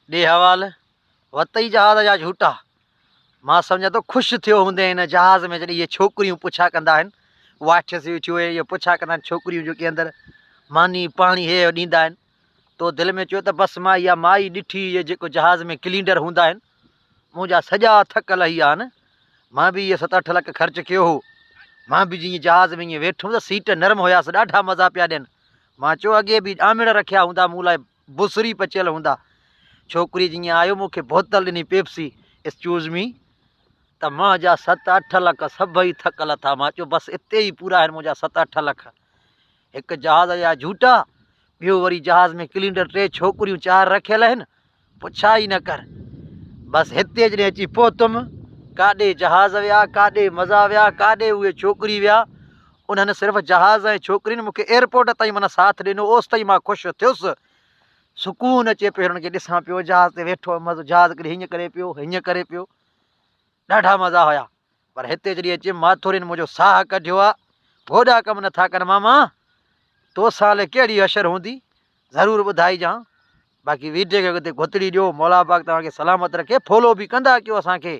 ॾे हवाल वतई जहाज़ जा झूटा। मां सम्झां थो ख़ुशि थियो हूंदे हिन जहाज़ में जॾहिं इहे छोकिरियूं पुछा कंदा आहिनि, वाठसियूं थियूं इहे पुछा कंदा आहिनि छोकिरियूं जेके अंदरि मानी पाणी हे ॾींदा आहिनि, तो दिलि में चयो त बसि मां इहा माई ॾिठी, इहे जेको जहाज़ में क्लीनर हूंदा आहिनि, मुंहिंजा सॼा थकल ई आहिनि। मां बि इहे 7-8 लख ख़र्चु कयो हो। मां बि जीअं जहाज़ में ईअं वेठुमि त सीट नरम हुयासीं, ॾाढा मज़ा पिया ॾियनि। मां चयो अॻे बि ॼामण रखिया हूंदा मूं लाइ, बुसरी पचियल हूंदा। छोकिरी जीअं आयो मूंखे बोतल ॾिनी पेप्सी, एक्सक्यूज़ मी, त मुंहिंजा 7-8 लख सभई थकल था। मां चयो बसि हिते ई पूरा आहिनि मुंहिंजा 7-8 लख। हिकु जहाज़ जा झूटा, ॿियो वरी जहाज़ में क्लीनर 3 छोकिरियूं 4 रखियल आहिनि, पुछा ई न कर। बसि हिते जॾहिं अची पहुतुमि, काॾे जहाज़ विया, काॾे मज़ा विया, काॾे उहे छोकिरी विया। उन्हनि सिर्फ़ु जहाज़ ऐं छोकिरियुनि मूंखे एयरपोर्ट ताईं माना साथ ॾिनो, ओसि ताईं मां ख़ुशि थियुसि। सुकून अचे पियो हुननि खे ॾिसां पियो, जहाज़ ते वेठो मज़ो, जहाज़ कॾहिं हीअं करे पियो, हीअं करे पियो, ॾाढा मज़ा हुया। पर हिते जॾहिं अची माथुरिन मुंहिंजो साहु कढियो आहे, होॾा कमु नथा कनि। मामा तो साल कहिड़ी अशर हूंदी, ज़रूरु ॿुधाइजांइ। बाक़ी वीडियो खे अॻिते घुतड़ी ॾियो। मौला पाक तव्हांखे सलामत रखे, फॉलो बि कंदा कयो असांखे।